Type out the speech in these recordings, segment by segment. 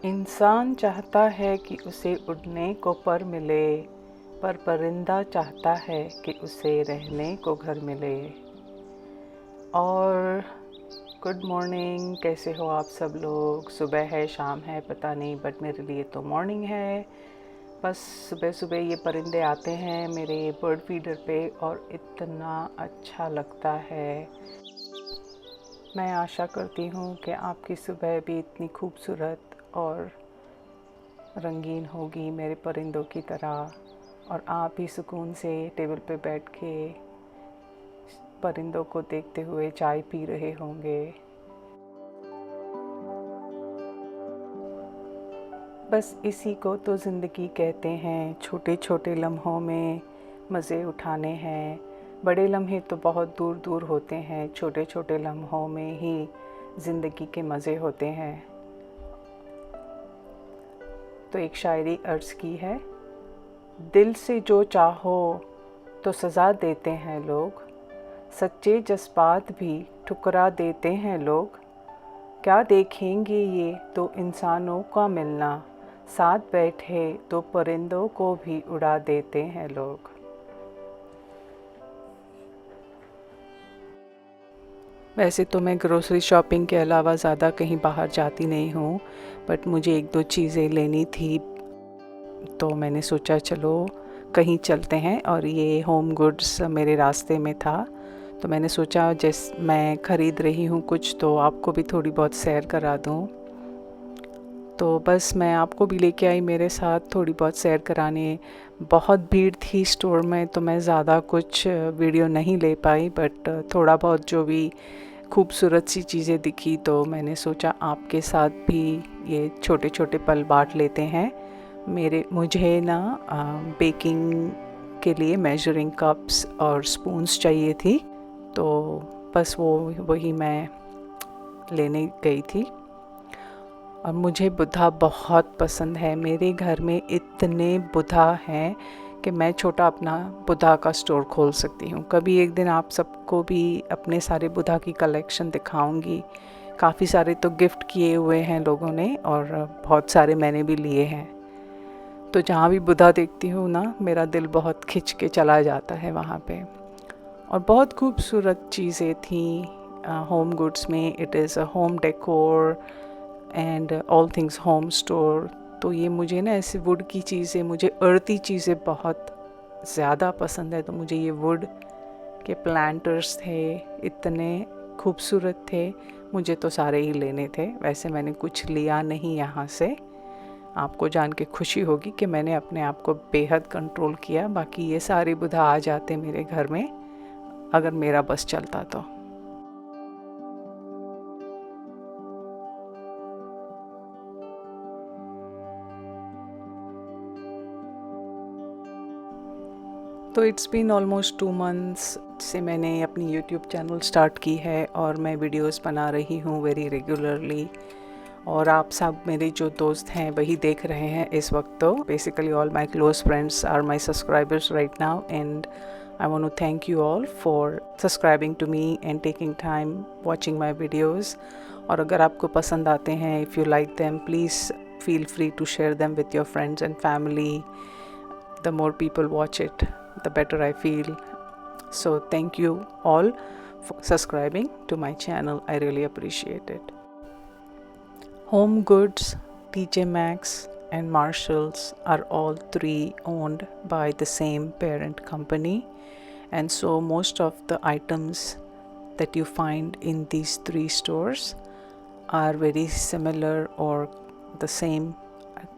इंसान चाहता है कि उसे उड़ने को पर मिले, पर परिंदा चाहता है कि उसे रहने को घर मिले। और गुड मॉर्निंग, कैसे हो आप सब लोग? सुबह है, शाम है, पता नहीं, बट मेरे लिए तो मॉर्निंग है। बस सुबह सुबह ये परिंदे आते हैं मेरे बर्ड फीडर पे और इतना अच्छा लगता है। मैं आशा करती हूँ कि आपकी सुबह भी इतनी खूबसूरत और रंगीन होगी मेरे परिंदों की तरह, और आप भी सुकून से टेबल पे बैठ के परिंदों को देखते हुए चाय पी रहे होंगे। बस इसी को तो ज़िंदगी कहते हैं, छोटे छोटे लम्हों में मज़े उठाने हैं। बड़े लम्हे तो बहुत दूर दूर होते हैं, छोटे छोटे लम्हों में ही ज़िंदगी के मज़े होते हैं। तो एक शायरी अर्ज़ की है, दिल से जो चाहो तो सज़ा देते हैं लोग, सच्चे जज्बात भी ठुकरा देते हैं लोग। क्या देखेंगे ये तो इंसानों का मिलना, साथ बैठे तो परिंदों को भी उड़ा देते हैं लोग। वैसे तो मैं ग्रोसरी शॉपिंग के अलावा ज़्यादा कहीं बाहर जाती नहीं हूँ, बट मुझे एक दो चीज़ें लेनी थी, तो मैंने सोचा चलो कहीं चलते हैं। और ये होम गुड्स मेरे रास्ते में था, तो मैंने सोचा जैसे मैं ख़रीद रही हूँ कुछ, तो आपको भी थोड़ी बहुत सैर करा दूँ। तो बस मैं आपको भी लेके आई मेरे साथ थोड़ी बहुत सैर कराने। बहुत भीड़ थी स्टोर में, तो मैं ज़्यादा कुछ वीडियो नहीं ले पाई, बट थोड़ा बहुत जो भी खूबसूरत सी चीज़ें दिखी तो मैंने सोचा आपके साथ भी ये छोटे छोटे पल बांट लेते हैं। मुझे ना बेकिंग के लिए मेजरिंग कप्स और स्पून्स चाहिए थी, तो बस वही मैं लेने गई थी। और मुझे बुधा बहुत पसंद है, मेरे घर में इतने बुधा हैं कि मैं छोटा अपना बुधा का स्टोर खोल सकती हूँ। कभी एक दिन आप सबको भी अपने सारे बुधा की कलेक्शन दिखाऊंगी। काफ़ी सारे तो गिफ्ट किए हुए हैं लोगों ने, और बहुत सारे मैंने भी लिए हैं। तो जहाँ भी बुधा देखती हूँ ना, मेरा दिल बहुत खिंच के चला जाता है वहाँ पे। और बहुत खूबसूरत चीज़ें थी होम गुड्स में। It is a home decor and all things home store. तो ये मुझे ना ऐसे वुड की चीज़ें, मुझे अर्ती चीज़ें बहुत ज़्यादा पसंद है। तो मुझे ये वुड के प्लांटर्स थे, इतने खूबसूरत थे, मुझे तो सारे ही लेने थे। वैसे मैंने कुछ लिया नहीं यहाँ से। आपको जान के खुशी होगी कि मैंने अपने आप को बेहद कंट्रोल किया। बाकी ये सारे बुधा आ जाते मेरे घर में अगर मेरा बस चलता तो इट्स बीन ऑलमोस्ट 2 मंथ्स से मैंने अपनी यूट्यूब चैनल स्टार्ट की है, और मैं वीडियोस बना रही हूँ वेरी रेगुलरली। और आप सब मेरे जो दोस्त हैं वही देख रहे हैं इस वक्त। तो basically all my close friends are my subscribers right now, and I want to thank you all for subscribing to me and taking time watching my videos. और अगर आपको पसंद आते हैं, if you like them, please feel free to share them with your friends and family. The more people watch it, the better I feel. So thank you all for subscribing to my channel. I really appreciate it. Home Goods, TJ Maxx and Marshalls are all three owned by the same parent company, and so most of the items that you find in these three stores are very similar or the same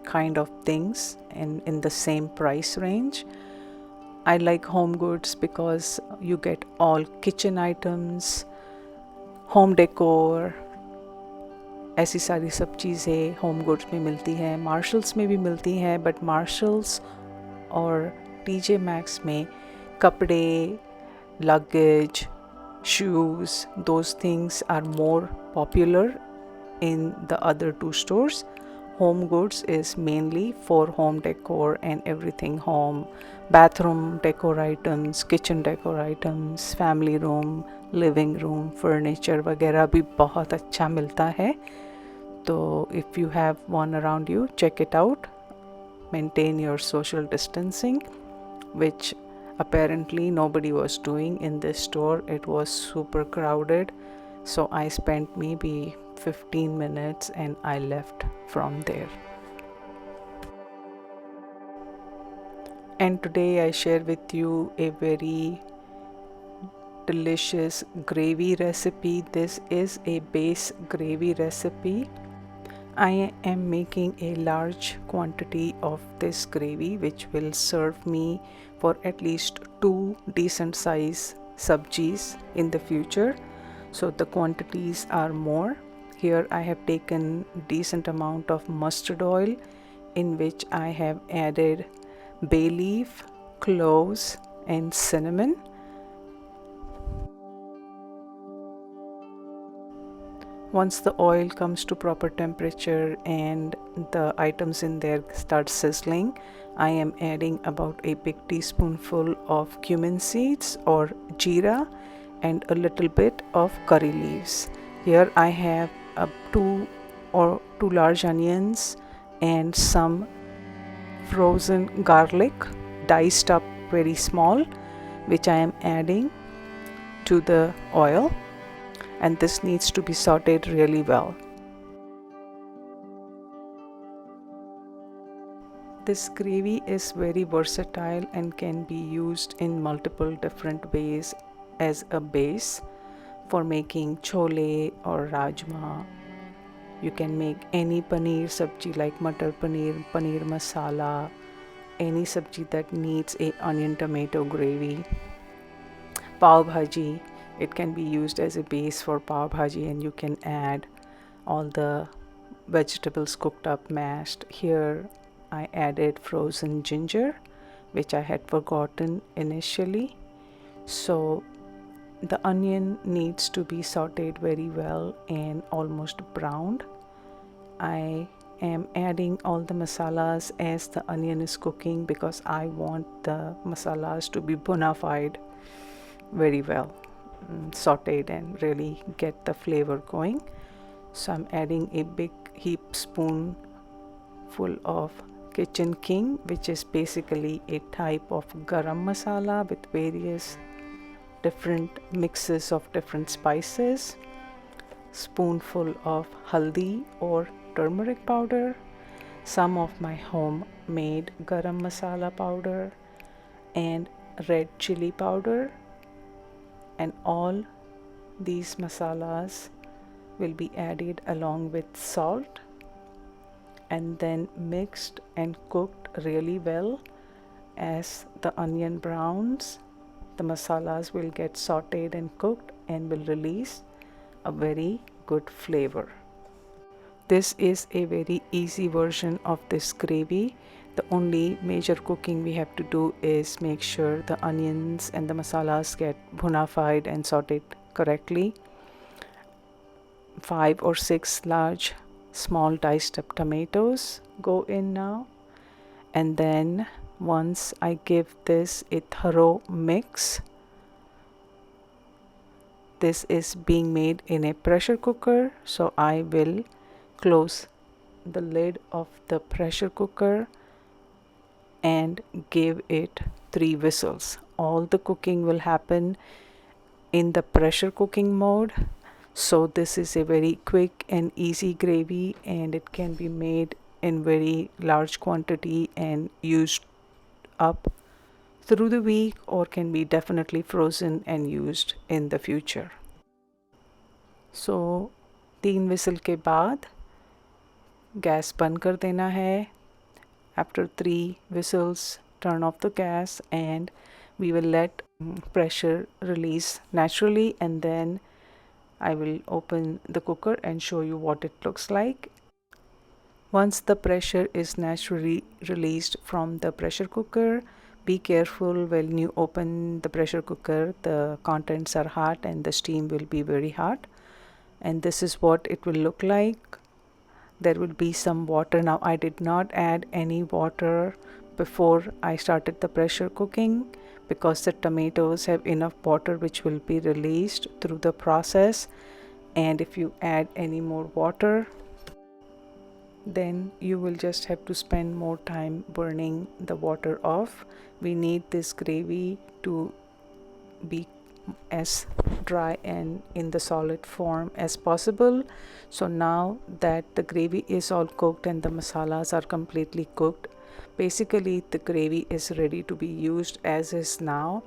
kind of things in the same price range. I like Home Goods because you get all kitchen items, home decor, ऐसी सारी सब चीज़ें home goods में मिलती हैं। Marshals में भी मिलती हैं, बट मार्शल्स और टीजे मैक्स में कपड़े, luggage, shoes, those things are more popular in the other two stores. Home Goods is mainly for home decor and everything home, bathroom decor items, kitchen decor items, family room, living room, furniture वगैरह भी बहुत अच्छा मिलता है। So if you have one around you, check it out. Maintain your social distancing, which apparently nobody was doing in this store. It was super crowded. So I spent maybe 15 minutes and I left from there. And today I share with you a very delicious gravy recipe. This is a base gravy recipe. I am making a large quantity of this gravy, which will serve me for at least 2 decent size sabjis in the future. So the quantities are more. Here I have taken decent amount of mustard oil, in which I have added bay leaf, cloves and cinnamon. Once the oil comes to proper temperature and the items in there start sizzling, I am adding about a big teaspoonful of cumin seeds or jeera and a little bit of curry leaves. Here I have two large onions and some frozen garlic diced up very small, which I am adding to the oil, and this needs to be sauteed really well. This gravy is very versatile and can be used in multiple different ways as a base for making chole or rajma. You can make any paneer sabji like matar paneer, paneer masala, any sabji that needs a onion tomato gravy. Pav bhaji, it can be used as a base for pav bhaji, and you can add all the vegetables cooked up, mashed. Here I added frozen ginger, which I had forgotten initially. So the onion needs to be sauteed very well and almost browned. I am adding all the masalas as the onion is cooking because I want the masalas to be bona fide very well, sauteed and really get the flavor going. So I'm adding a big heap spoon full of Kitchen King, which is basically a type of garam masala with various different mixes of different spices. Spoonful of haldi or turmeric powder, some of my homemade garam masala powder and red chili powder, and all these masalas will be added along with salt and then mixed and cooked really well. As the onion browns, the masalas will get sauteed and cooked and will release a very good flavor. This is a very easy version of this gravy. The only major cooking we have to do is make sure the onions and the masalas get bona fide and sauteed correctly. 5 or 6 large small diced up tomatoes go in now, and then once I give this a thorough mix, this is being made in a pressure cooker, so I will close the lid of the pressure cooker and give it 3 whistles. All the cooking will happen in the pressure cooking mode. So this is a very quick and easy gravy, and it can be made in very large quantity and used up through the week, or can be definitely frozen and used in the future. So 3 whistle के बाद gas बंद कर देना है. After 3 whistles, turn off the gas and we will let pressure release naturally, and then I will open the cooker and show you what it looks like. Once the pressure is naturally released from the pressure cooker, be careful when you open the pressure cooker. The contents are hot and the steam will be very hot, and this is what it will look like. There will be some water. Now I did not add any water before I started the pressure cooking because the tomatoes have enough water which will be released through the process, and if you add any more water, then you will just have to spend more time burning the water off. We need this gravy to be as dry and in the solid form as possible. So now that the gravy is all cooked and the masalas are completely cooked, basically the gravy is ready to be used as is now.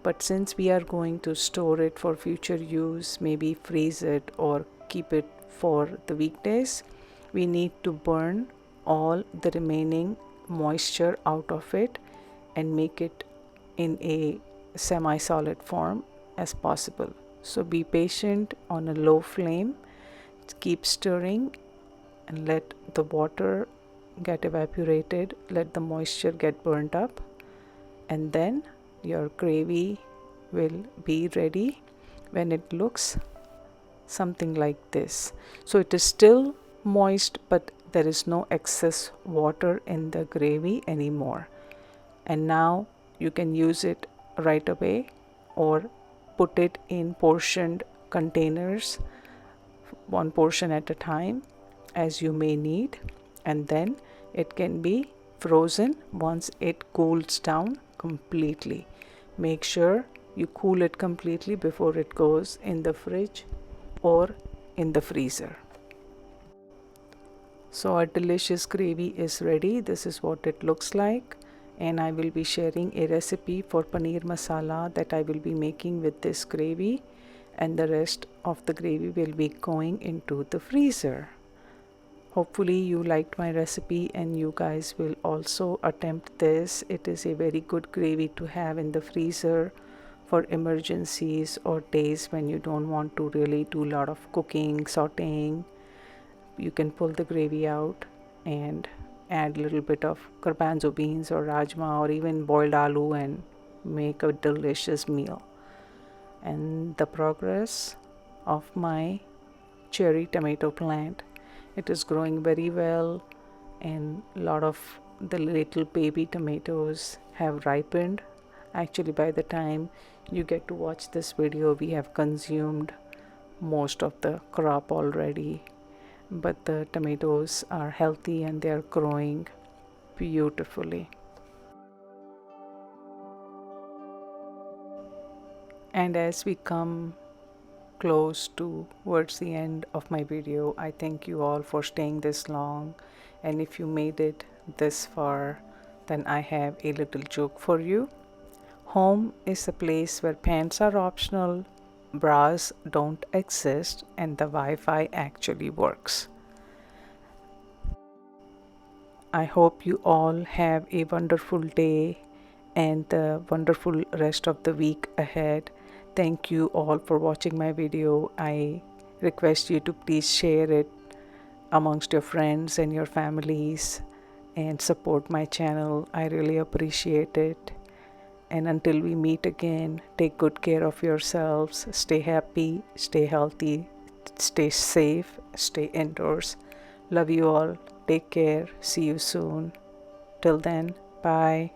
But since we are going to store it for future use, maybe freeze it or keep it for the weekdays, we need to burn all the remaining moisture out of it and make it in a semi-solid form as possible. So be patient on a low flame, keep stirring and let the water get evaporated, let the moisture get burnt up, and then your gravy will be ready when it looks something like this. So it is still moist, but there is no excess water in the gravy anymore. And now you can use it right away or put it in portioned containers, one portion at a time as you may need, and then it can be frozen once it cools down completely. Make sure you cool it completely before it goes in the fridge or in the freezer. So our delicious gravy is ready. This is what it looks like, and I will be sharing a recipe for paneer masala that I will be making with this gravy, and the rest of the gravy will be going into the freezer. Hopefully you liked my recipe and you guys will also attempt this. It is a very good gravy to have in the freezer for emergencies or days when you don't want to really do a lot of cooking, sauteing. You can pull the gravy out and add a little bit of garbanzo beans or rajma or even boiled aloo and make a delicious meal. And the progress of my cherry tomato plant, it is growing very well, and a lot of the little baby tomatoes have ripened. Actually, by the time you get to watch this video, we have consumed most of the crop already, but the tomatoes are healthy and they are growing beautifully. And as we come close towards the end of my video, I thank you all for staying this long, and if you made it this far, then I have a little joke for you. Home is a place where pants are optional, bras don't exist, and the Wi-Fi actually works. I hope you all have a wonderful day and a wonderful rest of the week ahead. Thank you all for watching my video. I request you to please share it amongst your friends and your families and support my channel. I really appreciate it. And until we meet again, take good care of yourselves. Stay happy, stay healthy, stay safe, stay indoors. Love you all. Take care. See you soon. Till then, bye.